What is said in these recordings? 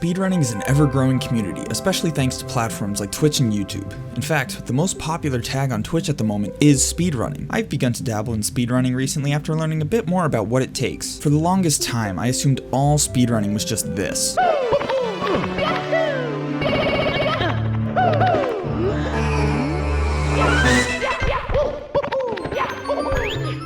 Speedrunning is an ever-growing community, especially thanks to platforms like Twitch and YouTube. In fact, the most popular tag on Twitch at the moment is speedrunning. I've begun to dabble in speedrunning recently after learning a bit more about what it takes. For the longest time, I assumed all speedrunning was just this.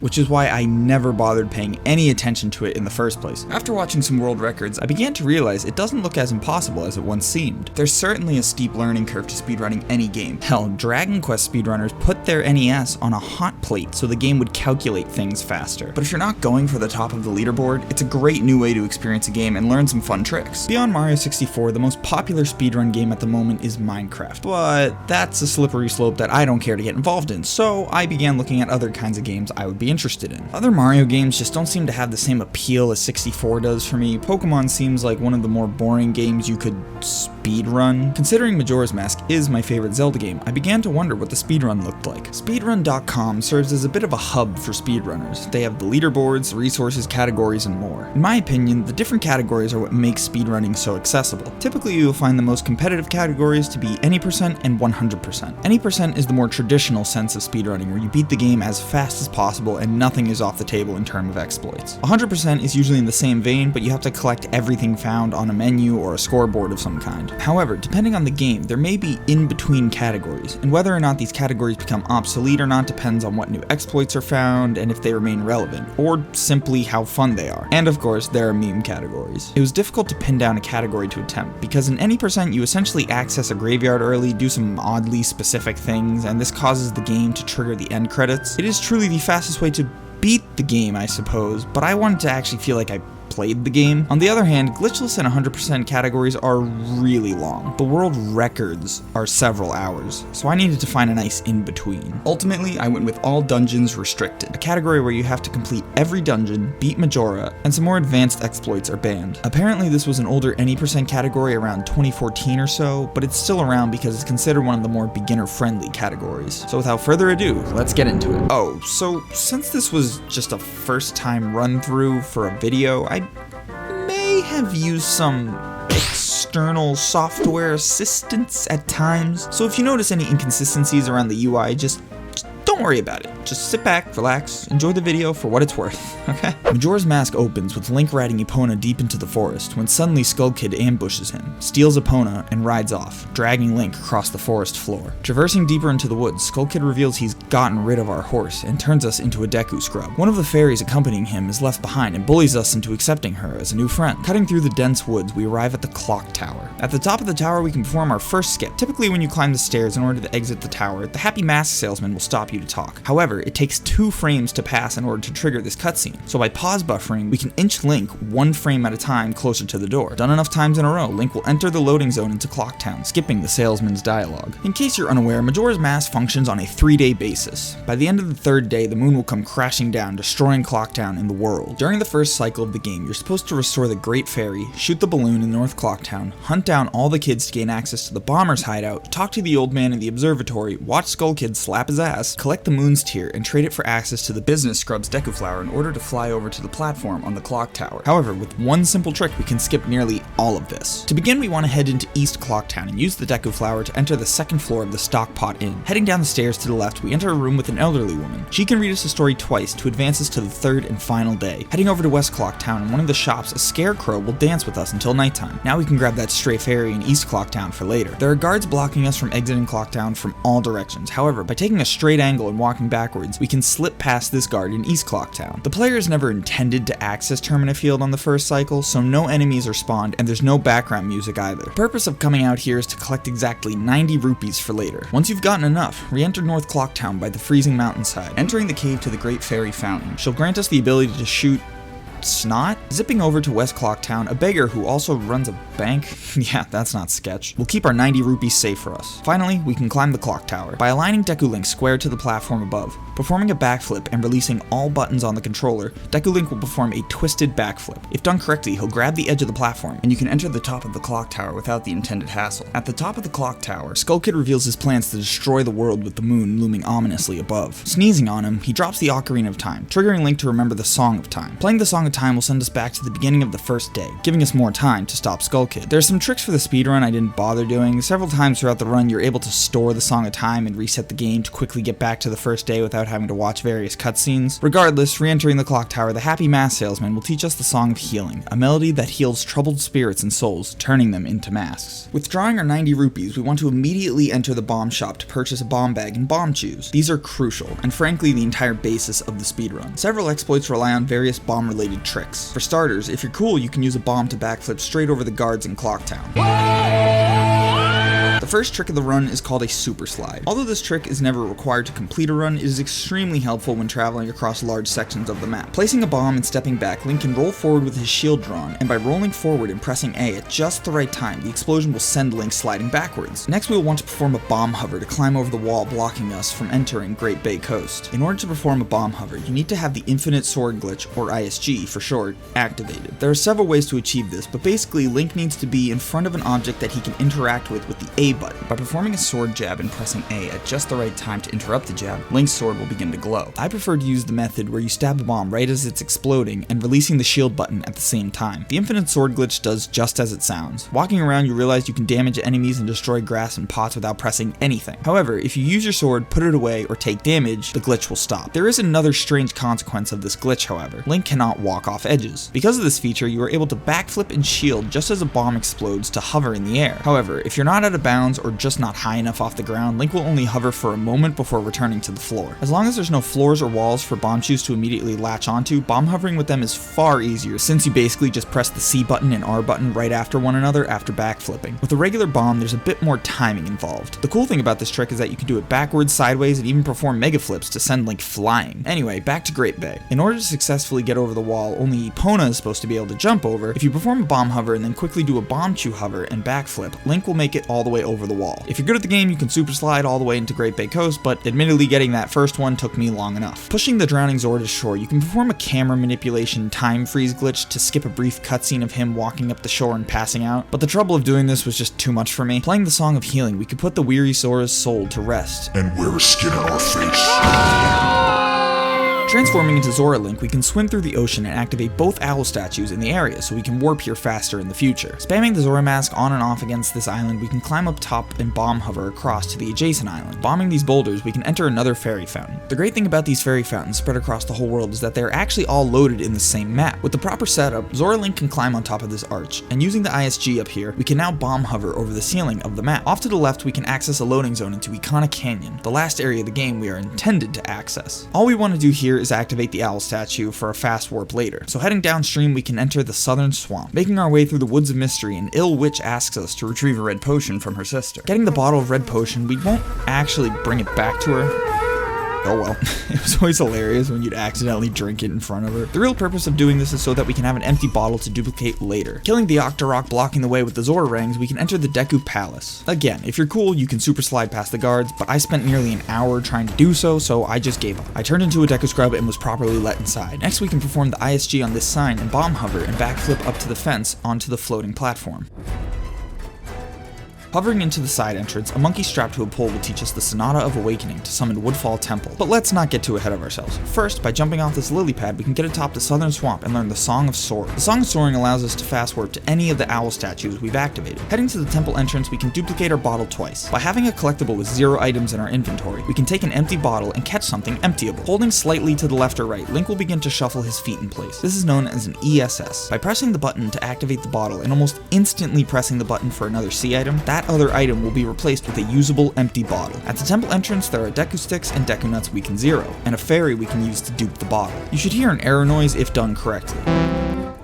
Which is why I never bothered paying any attention to it in the first place. After watching some world records, I began to realize it doesn't look as impossible as it once seemed. There's certainly a steep learning curve to speedrunning any game. Hell, Dragon Quest speedrunners put their NES on a hot plate so the game would calculate things faster. But if you're not going for the top of the leaderboard, it's a great new way to experience a game and learn some fun tricks. Beyond Mario 64, the most popular speedrun game at the moment is Minecraft, but that's a slippery slope that I don't care to get involved in, so I began looking at other kinds of games I would be interested in. Other Mario games just don't seem to have the same appeal as 64 does for me. Pokemon seems like one of the more boring games you could speedrun. Considering Majora's Mask is my favorite Zelda game, I began to wonder what the speedrun looked like. Speedrun.com serves as a bit of a hub for speedrunners. They have the leaderboards, resources, categories, and more. In my opinion, the different categories are what makes speedrunning so accessible. Typically, you'll find the most competitive categories to be any percent and 100%. Any percent is the more traditional sense of speedrunning, where you beat the game as fast as possible and nothing is off the table in terms of exploits. 100% is usually in the same vein, but you have to collect everything found on a menu or a scoreboard of some kind. However, depending on the game, there may be in-between categories, and whether or not these categories become obsolete or not depends on what new exploits are found and if they remain relevant, or simply how fun they are. And of course, there are meme categories. It was difficult to pin down a category to attempt, because in any percent you essentially access a graveyard early, do some oddly specific things, and this causes the game to trigger the end credits. It is truly the fastest way to beat the game, I suppose, but I wanted to actually feel like I played the game. On the other hand, glitchless and 100% categories are really long. The world records are several hours, so I needed to find a nice in-between. Ultimately, I went with all dungeons restricted, a category where you have to complete every dungeon, beat Majora, and some more advanced exploits are banned. Apparently this was an older any% category around 2014 or so, but it's still around because it's considered one of the more beginner-friendly categories. So without further ado, let's get into it. Oh, so since this was just a first-time run-through for a video, I may have used some external software assistance at times, so if you notice any inconsistencies around the UI, just don't worry about it. Just sit back, relax, enjoy the video for what it's worth, okay? Majora's Mask opens with Link riding Epona deep into the forest when suddenly Skull Kid ambushes him, steals Epona, and rides off, dragging Link across the forest floor. Traversing deeper into the woods, Skull Kid reveals he's gotten rid of our horse and turns us into a Deku scrub. One of the fairies accompanying him is left behind and bullies us into accepting her as a new friend. Cutting through the dense woods, we arrive at the clock tower. At the top of the tower, we can perform our first skip. Typically, when you climb the stairs in order to exit the tower, the happy mask salesman will stop you to talk. However, it takes 2 frames to pass in order to trigger this cutscene, so by pause buffering, we can inch Link 1 frame at a time closer to the door. Done enough times in a row, Link will enter the loading zone into Clocktown, skipping the salesman's dialogue. In case you're unaware, Majora's Mask functions on a 3-day basis. By the end of the 3rd day, the moon will come crashing down, destroying Clocktown and the world. During the first cycle of the game, you're supposed to restore the Great Fairy, shoot the balloon in North Clocktown, hunt down all the kids to gain access to the bomber's hideout, talk to the old man in the observatory, watch Skull Kid slap his ass, collect the moon's tear, and trade it for access to the business scrub's Deku Flower in order to fly over to the platform on the clock tower. However, with one simple trick, we can skip nearly all of this. To begin, we want to head into East Clocktown and use the Deku Flower to enter the 2nd floor of the Stockpot Inn. Heading down the stairs to the left, we enter a room with an elderly woman. She can read us a story twice to advance us to the 3rd and final day. Heading over to West Clocktown, in one of the shops, a scarecrow will dance with us until nighttime. Now we can grab that stray fairy in East Clocktown for later. There are guards blocking us from exiting Clocktown from all directions. However, by taking a straight angle and walking backwards, we can slip past this guard in East Clocktown. The player is never intended to access Termina Field on the first cycle, so no enemies are spawned and there's no background music either. The purpose of coming out here is to collect exactly 90 rupees for later. Once you've gotten enough, re-enter North Clocktown by the freezing mountainside. Entering the cave to the Great Fairy Fountain, she'll grant us the ability to shoot snot. Zipping over to West Clocktown, a beggar who also runs a bank, yeah, that's not sketch, will keep our 90 rupees safe for us. Finally, we can climb the clock tower. By aligning Deku Link square to the platform above, performing a backflip and releasing all buttons on the controller, Deku Link will perform a twisted backflip. If done correctly, he'll grab the edge of the platform, and you can enter the top of the clock tower without the intended hassle. At the top of the clock tower, Skull Kid reveals his plans to destroy the world with the moon looming ominously above. Sneezing on him, he drops the Ocarina of Time, triggering Link to remember the Song of Time. Playing the Song of time will send us back to the beginning of the first day, giving us more time to stop Skull Kid. There are some tricks for the speedrun I didn't bother doing. Several times throughout the run, you're able to store the Song of Time and reset the game to quickly get back to the first day without having to watch various cutscenes. Regardless, re-entering the clock tower, the happy mask salesman will teach us the Song of Healing, a melody that heals troubled spirits and souls, turning them into masks. Withdrawing our 90 rupees, we want to immediately enter the bomb shop to purchase a bomb bag and bomb chews. These are crucial, and frankly the entire basis of the speedrun. Several exploits rely on various bomb-related tricks. For starters, if you're cool, you can use a bomb to backflip straight over the guards in Clock Town. The first trick of the run is called a super slide. Although this trick is never required to complete a run, it is extremely helpful when traveling across large sections of the map. Placing a bomb and stepping back, Link can roll forward with his shield drawn, and by rolling forward and pressing A at just the right time, the explosion will send Link sliding backwards. Next, we will want to perform a bomb hover to climb over the wall blocking us from entering Great Bay Coast. In order to perform a bomb hover, you need to have the Infinite Sword Glitch, or ISG for short, activated. There are several ways to achieve this, but basically Link needs to be in front of an object that he can interact with the A button. By performing a sword jab and pressing A at just the right time to interrupt the jab, Link's sword will begin to glow. I prefer to use the method where you stab a bomb right as it's exploding and releasing the shield button at the same time. The Infinite Sword Glitch does just as it sounds. Walking around, you realize you can damage enemies and destroy grass and pots without pressing anything. However, if you use your sword, put it away, or take damage, the glitch will stop. There is another strange consequence of this glitch, however. Link cannot walk off edges. Because of this feature, you are able to backflip and shield just as a bomb explodes to hover in the air. However, if you're not out of bounds or just not high enough off the ground, Link will only hover for a moment before returning to the floor. As long as there's no floors or walls for bomb chews to immediately latch onto, bomb hovering with them is far easier since you basically just press the C button and R button right after one another after backflipping. With a regular bomb, there's a bit more timing involved. The cool thing about this trick is that you can do it backwards, sideways, and even perform mega flips to send Link flying. Anyway, back to Great Bay. In order to successfully get over the wall only Epona is supposed to be able to jump over, if you perform a bomb hover and then quickly do a bomb chew hover and backflip, Link will make it all the way over the wall. If you're good at the game, you can super slide all the way into Great Bay Coast, but admittedly getting that first one took me long enough. Pushing the drowning Zord ashore, you can perform a camera manipulation time freeze glitch to skip a brief cutscene of him walking up the shore and passing out, but the trouble of doing this was just too much for me. Playing the Song of Healing, we could put the weary Sora's soul to rest. And wear a skin on our face. Transforming into Zora Link, we can swim through the ocean and activate both owl statues in the area so we can warp here faster in the future. Spamming the Zora mask on and off against this island, we can climb up top and bomb hover across to the adjacent island. Bombing these boulders, we can enter another fairy fountain. The great thing about these fairy fountains spread across the whole world is that they are actually all loaded in the same map. With the proper setup, Zora Link can climb on top of this arch, and using the ISG up here, we can now bomb hover over the ceiling of the map. Off to the left, we can access a loading zone into Icona Canyon, the last area of the game we are intended to access. All we want to do here is activate the owl statue for a fast warp later. So heading downstream, we can enter the southern swamp. Making our way through the woods of mystery, an ill witch asks us to retrieve a red potion from her sister. Getting the bottle of red potion, we won't actually bring it back to her. Oh well. It was always hilarious when you'd accidentally drink it in front of her. The real purpose of doing this is so that we can have an empty bottle to duplicate later. Killing the Octorok blocking the way with the Zora rings, we can enter the Deku Palace. Again, if you're cool, you can super slide past the guards, but I spent nearly an hour trying to do so I just gave up. I turned into a Deku Scrub and was properly let inside. Next, we can perform the ISG on this sign and bomb hover and backflip up to the fence onto the floating platform. Hovering into the side entrance, a monkey strapped to a pole will teach us the Sonata of Awakening to summon Woodfall Temple. But let's not get too ahead of ourselves. First, by jumping off this lily pad, we can get atop the southern swamp and learn the Song of Soaring. The Song of Soaring allows us to fast warp to any of the owl statues we've activated. Heading to the temple entrance, we can duplicate our bottle twice. By having a collectible with 0 items in our inventory, we can take an empty bottle and catch something emptyable. Holding slightly to the left or right, Link will begin to shuffle his feet in place. This is known as an ESS. By pressing the button to activate the bottle and almost instantly pressing the button for another C item, that other item will be replaced with a usable empty bottle. At the temple entrance, there are Deku Sticks and Deku Nuts we can zero, and a fairy we can use to dupe the bottle. You should hear an error noise if done correctly.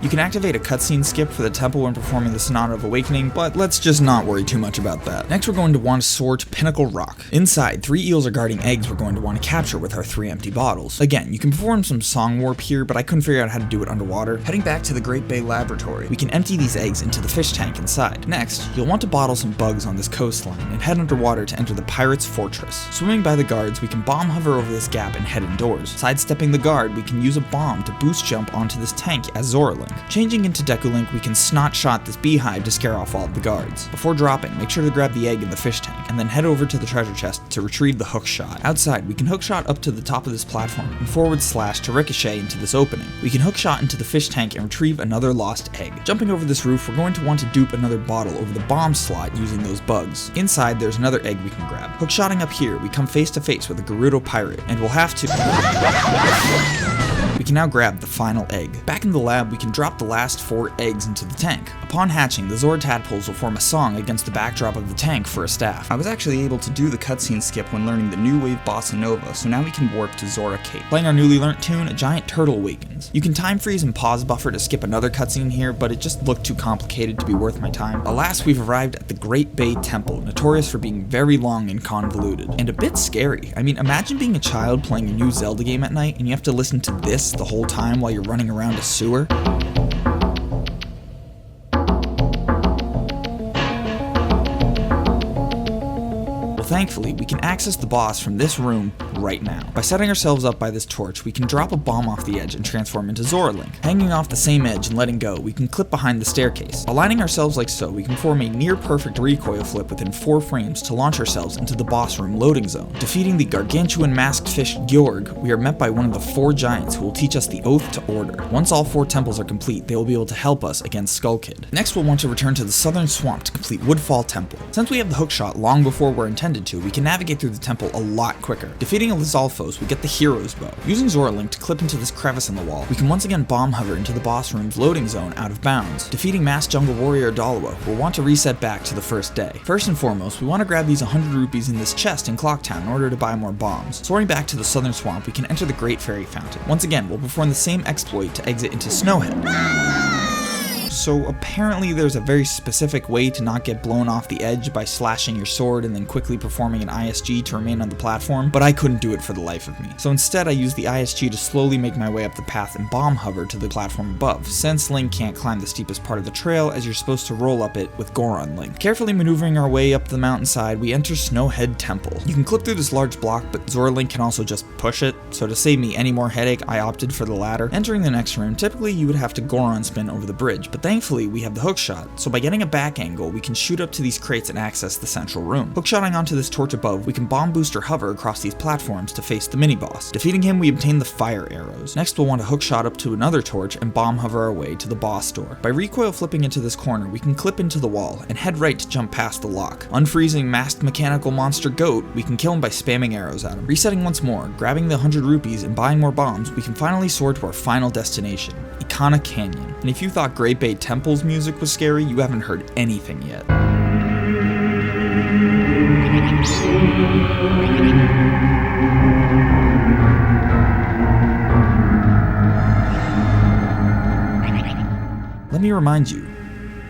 You can activate a cutscene skip for the temple when performing the Sonata of Awakening, but let's just not worry too much about that. Next, we're going to want to soar to Pinnacle Rock. Inside, 3 eels are guarding eggs we're going to want to capture with our 3 empty bottles. Again, you can perform some song warp here, but I couldn't figure out how to do it underwater. Heading back to the Great Bay Laboratory, we can empty these eggs into the fish tank inside. Next, you'll want to bottle some bugs on this coastline and head underwater to enter the Pirate's Fortress. Swimming by the guards, we can bomb hover over this gap and head indoors. Sidestepping the guard, we can use a bomb to boost jump onto this tank as Zora Link. Changing into Deku Link, we can snot shot this beehive to scare off all of the guards. Before dropping, make sure to grab the egg in the fish tank, and then head over to the treasure chest to retrieve the hook shot. Outside, we can hook shot up to the top of this platform and forward slash to ricochet into this opening. We can hook shot into the fish tank and retrieve another lost egg. Jumping over this roof, we're going to want to dupe another bottle over the bomb slot using those bugs. Inside, there's another egg we can grab. Hook shotting up here, we come face to face with a Gerudo pirate, and we'll have to... We can now grab the final egg. Back in the lab, we can drop the last 4 eggs into the tank. Upon hatching, the Zord tadpoles will form a song against the backdrop of the tank for a staff. I was actually able to do the cutscene skip when learning the new wave bossa nova, so now we can warp to Zora Cape. Playing our newly learnt tune, a giant turtle awakens. You can time freeze and pause buffer to skip another cutscene here, but it just looked too complicated to be worth my time. Alas, we've arrived at the Great Bay Temple, notorious for being very long and convoluted, and a bit scary. I mean, imagine being a child playing a new Zelda game at night and you have to listen to this the whole time while you're running around a sewer. Thankfully, we can access the boss from this room right now. By setting ourselves up by this torch, we can drop a bomb off the edge and transform into Zora Link. Hanging off the same edge and letting go, we can clip behind the staircase. Aligning ourselves like so, we can form a near-perfect recoil flip within 4 frames to launch ourselves into the boss room loading zone. Defeating the gargantuan masked fish Gyorg, we are met by one of the 4 giants who will teach us the Oath to Order. Once all 4 temples are complete, they will be able to help us against Skull Kid. Next, we'll want to return to the southern swamp to complete Woodfall Temple. Since we have the hookshot long before we're intended to, we can navigate through the temple a lot quicker. Defeating a Lizalfos, we get the Hero's Bow. Using Zora Link to clip into this crevice in the wall, we can once again bomb hover into the boss room's loading zone out of bounds. Defeating Masked Jungle Warrior Dalawa, we'll want to reset back to the first day. First and foremost, we want to grab these 100 rupees in this chest in Clocktown in order to buy more bombs. Soaring back to the southern swamp, we can enter the Great Fairy Fountain. Once again, we'll perform the same exploit to exit into Snowhead. So apparently there's a very specific way to not get blown off the edge by slashing your sword and then quickly performing an ISG to remain on the platform, but I couldn't do it for the life of me. So instead I used the ISG to slowly make my way up the path and bomb hover to the platform above, since Link can't climb the steepest part of the trail as you're supposed to roll up it with Goron Link. Carefully maneuvering our way up the mountainside, we enter Snowhead Temple. You can clip through this large block, but Zora Link can also just push it, so to save me any more headache, I opted for the latter. Entering the next room, typically you would have to Goron spin over the bridge, but thankfully we have the hookshot, so by getting a back angle, we can shoot up to these crates and access the central room. Hookshotting onto this torch above, we can bomb boost or hover across these platforms to face the mini-boss. Defeating him, we obtain the fire arrows. Next, we'll want to hookshot up to another torch and bomb hover our way to the boss door. By recoil flipping into this corner, we can clip into the wall and head right to jump past the lock. Unfreezing masked mechanical monster Goat, we can kill him by spamming arrows at him. Resetting once more, grabbing the 100 rupees and buying more bombs, we can finally soar to our final destination, Ikana Canyon. And if you thought Great Bay Temple's music was scary, you haven't heard anything yet. Let me remind you,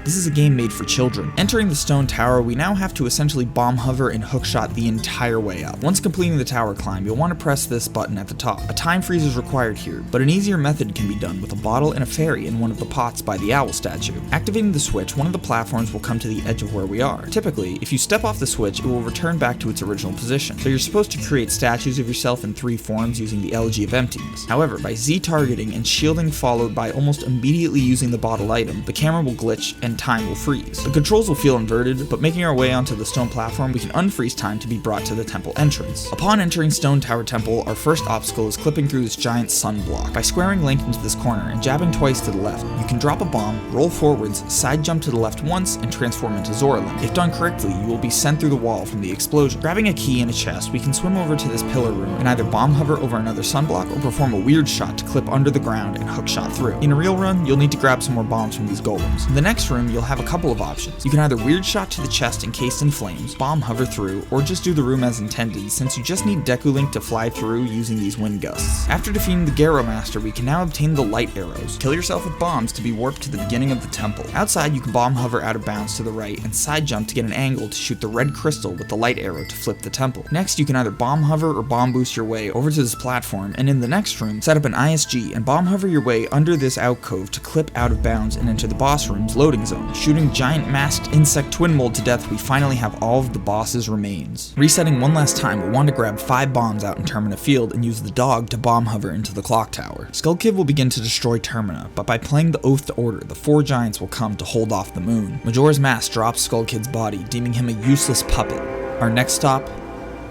this is a game made for children. Entering the stone tower, we now have to essentially bomb hover and hookshot the entire way up. Once completing the tower climb, you'll want to press this button at the top. A time freeze is required here, but an easier method can be done with a bottle and a fairy in one of the pots by the owl statue. Activating the switch, one of the platforms will come to the edge of where we are. Typically, if you step off the switch, it will return back to its original position. So you're supposed to create statues of yourself in 3 forms using the Elegy of Emptiness. However, by Z targeting and shielding followed by almost immediately using the bottle item, the camera will glitch and time will freeze. The controls will feel inverted, but making our way onto the stone platform, we can unfreeze time to be brought to the temple entrance. Upon entering Stone Tower Temple, our first obstacle is clipping through this giant sun block. By squaring Link into this corner and jabbing twice to the left, you can drop a bomb, roll forwards, side jump to the left once, and transform into Zora Link. If done correctly, you will be sent through the wall from the explosion. Grabbing a key and a chest, we can swim over to this pillar room and either bomb hover over another sunblock or perform a weird shot to clip under the ground and hookshot through. In a real run, you'll need to grab some more bombs from these golems. In the next room, you'll have a couple of options. You can either weird shot to the chest encased in flames, bomb hover through, or just do the room as intended, since you just need Deku Link to fly through using these wind gusts. After defeating the Garo Master, we can now obtain the light arrows. Kill yourself with bombs to be warped to the beginning of the temple. Outside, you can bomb hover out of bounds to the right and side jump to get an angle to shoot the red crystal with the light arrow to flip the temple. Next, you can either bomb hover or bomb boost your way over to this platform, and in the next room, set up an ISG and bomb hover your way under this alcove to clip out of bounds and enter the boss room's loading zone. zone. Shooting giant masked insect twin mold to death, we finally have all of the boss's remains. Resetting one last time, we'll want to grab 5 bombs out in Termina Field and use the dog to bomb hover into the clock tower. Skull Kid will begin to destroy Termina, but by playing the Oath to Order, the 4 giants will come to hold off the moon. Majora's Mask drops Skull Kid's body, deeming him a useless puppet. Our next stop,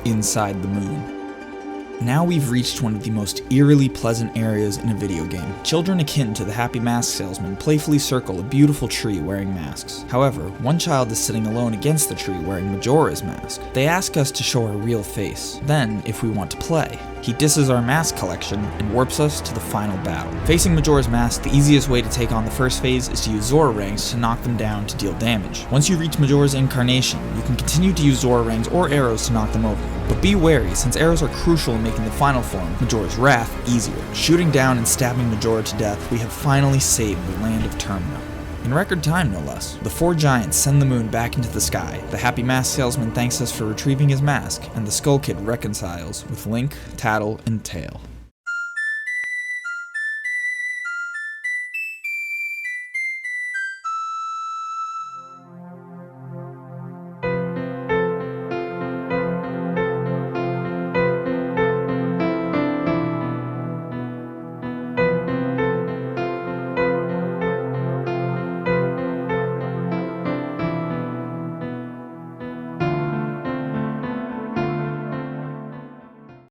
inside the moon. Now we've reached one of the most eerily pleasant areas in a video game. Children akin to the happy mask salesman playfully circle a beautiful tree wearing masks. However, one child is sitting alone against the tree wearing Majora's mask. They ask us to show our real face. Then, if we want to play, he disses our mask collection and warps us to the final battle. Facing Majora's Mask, the easiest way to take on the first phase is to use Zora Rings to knock them down to deal damage. Once you reach Majora's incarnation, you can continue to use Zora Rings or arrows to knock them over. But be wary, since arrows are crucial in making the final form, Majora's Wrath, easier. Shooting down and stabbing Majora to death, we have finally saved the land of Termina. In record time, no less. The 4 giants send the moon back into the sky, the happy mask salesman thanks us for retrieving his mask, and the Skull Kid reconciles with Link, Tattle, and Tail.